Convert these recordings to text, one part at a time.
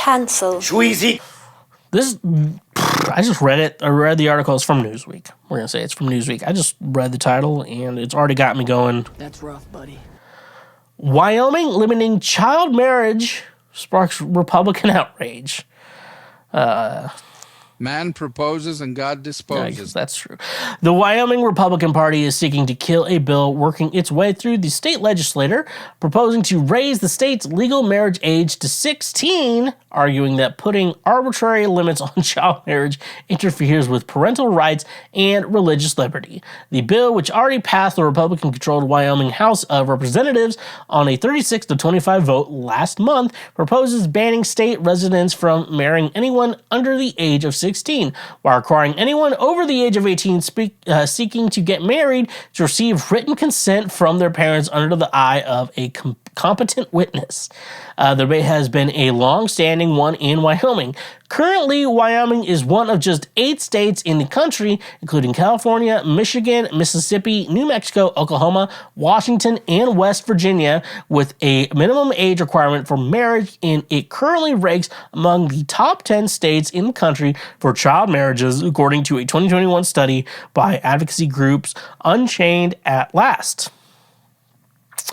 Cancelled. Schweezy. I just read it. I read the article. It's from Newsweek. We're going to say it's from Newsweek. I just read the title, and it's already got me going. That's rough, buddy. Wyoming limiting child marriage sparks Republican outrage. Man proposes and God disposes. That's true. The Wyoming Republican Party is seeking to kill a bill working its way through the state legislature, proposing to raise the state's legal marriage age to 16, arguing that putting arbitrary limits on child marriage interferes with parental rights and religious liberty. The bill, which already passed the Republican-controlled Wyoming House of Representatives on a 36-25 vote last month, proposes banning state residents from marrying anyone under the age of 16, while requiring anyone over the age of 18 seeking to get married to receive written consent from their parents under the eye of a competent witness. The debate has been a long-standing one in Wyoming. Currently, Wyoming is one of just 8 states in the country, including California, Michigan, Mississippi, New Mexico, Oklahoma, Washington, and West Virginia, with a minimum age requirement for marriage, and it currently ranks among the top 10 states in the country for child marriages, according to a 2021 study by advocacy groups Unchained at Last.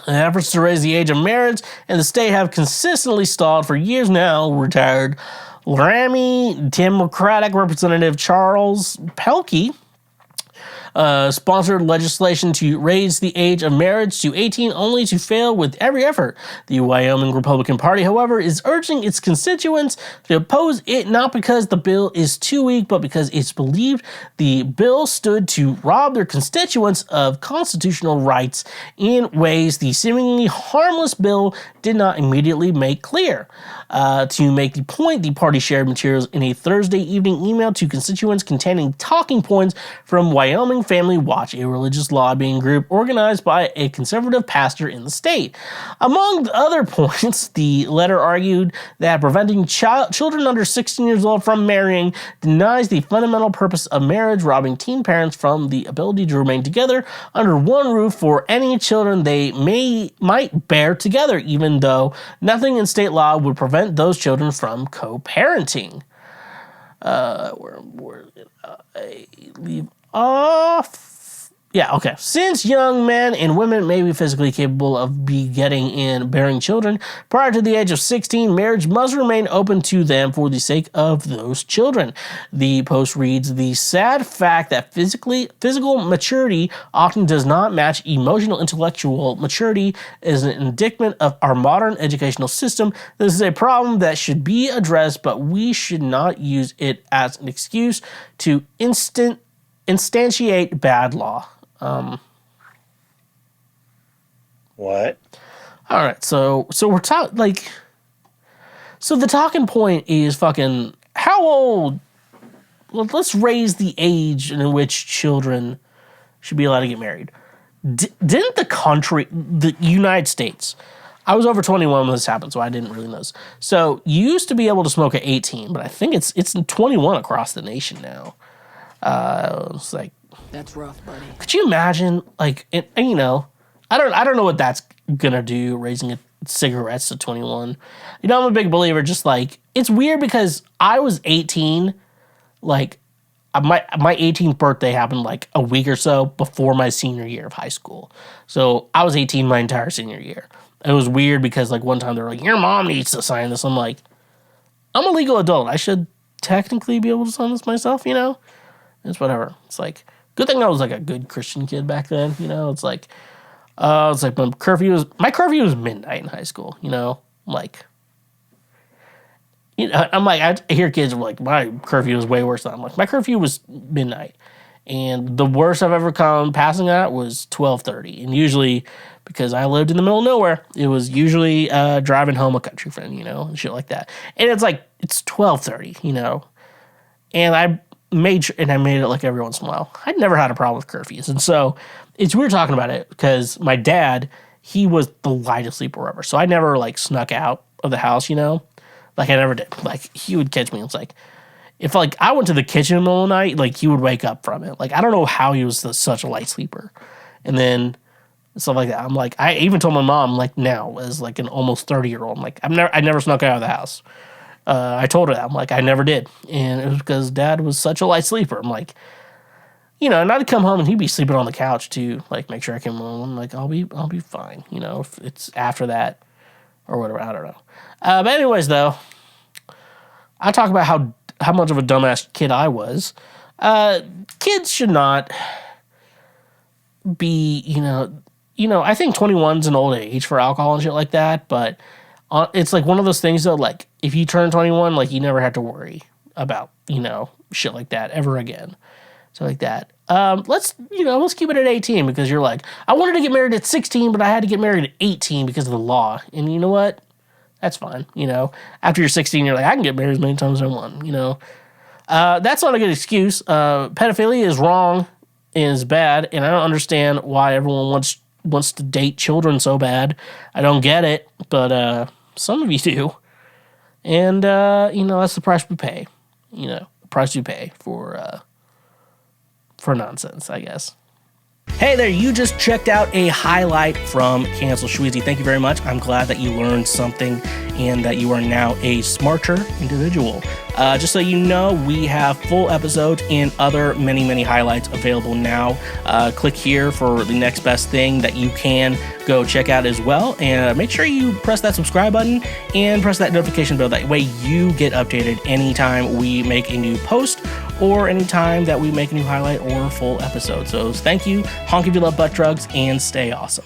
Efforts to raise the age of marriage in the state have consistently stalled for years now, retired Laramie Democratic Representative Charles Pelkey sponsored legislation to raise the age of marriage to 18, only to fail with every effort. The Wyoming Republican Party, however, is urging its constituents to oppose it not because the bill is too weak, but because it's believed the bill stood to rob their constituents of constitutional rights in ways the seemingly harmless bill did not immediately make clear. To make the point, the party shared materials in a Thursday evening email to constituents containing talking points from Wyoming Family Watch, a religious lobbying group organized by a conservative pastor in the state. Among other points, the letter argued that preventing children under 16 years old from marrying denies the fundamental purpose of marriage, robbing teen parents from the ability to remain together under one roof for any children they might bear together, even though nothing in state law would prevent those children from co-parenting. Where did I leave off? Yeah, okay. Since young men and women may be physically capable of begetting and bearing children prior to the age of 16, marriage must remain open to them for the sake of those children. The post reads, the sad fact that physical maturity often does not match emotional intellectual maturity is an indictment of our modern educational system. This is a problem that should be addressed, but we should not use it as an excuse to instantiate bad law. What? All right, so we're talking so the talking point is fucking how old? Well, let's raise the age in which children should be allowed to get married. Didn't the United States? I was over 21 when this happened, so I didn't really know this. So you used to be able to smoke at 18, but I think it's 21 across the nation now. It's like. That's rough, buddy. Could you imagine, I don't know what that's gonna do, raising cigarettes to 21. I'm a big believer, just it's weird because I was 18, my 18th birthday happened a week or so before my senior year of high school. So I was 18 my entire senior year. It was weird because one time they were like, your mom needs to sign this. I'm like, I'm a legal adult. I should technically be able to sign this myself, It's whatever. It's good thing I was a good Christian kid back then, It's my curfew was midnight in high school, I hear kids are like, my curfew was way worse than I'm like, my curfew was midnight. And the worst I've ever come passing that was 12:30. And usually, because I lived in the middle of nowhere, it was usually driving home a country friend, and shit like that. And it's 12:30, and I made it every once in a while. I'd never had a problem with curfews. And so it's weird talking about it because my dad, he was the lightest sleeper ever. So I never snuck out of the house, I never did. He would catch me. It's if I went to the kitchen in the middle of the night, he would wake up from it. I don't know how he was such a light sleeper. And then stuff like that. I'm I even told my mom now as an almost 30-year-old, I never snuck out of the house. I told her that. I'm like, I never did. And it was because Dad was such a light sleeper. I'm like, and I'd come home and he'd be sleeping on the couch too, like make sure I came home. I'm like, I'll be fine, if it's after that or whatever. I don't know. But anyways, though, I talk about how much of a dumbass kid I was. Kids should not be, I think 21's an old age for alcohol and shit like that, but it's like one of those things though, like if you turn 21, like you never have to worry about, shit like that ever again. So like that. Let's keep it at 18 because you're like, I wanted to get married at 16, but I had to get married at 18 because of the law. And you know what? That's fine. After you're 16, you're like, I can get married as many times as I want, That's not a good excuse. Pedophilia is wrong, is bad, and I don't understand why everyone wants to date children so bad. I don't get it, but some of you do. And, that's the price we pay. The price you pay for nonsense, I guess. Hey there, you just checked out a highlight from Cancel Schweezy. Thank you very much. I'm glad that you learned something and that you are now a smarter individual. Just so you know, we have full episodes and other many, many highlights available now. Click here for the next best thing that you can go check out as well. And make sure you press that subscribe button and press that notification bell. That way you get updated anytime we make a new post or anytime that we make a new highlight or full episode. So thank you, honk if you love butt drugs, and stay awesome.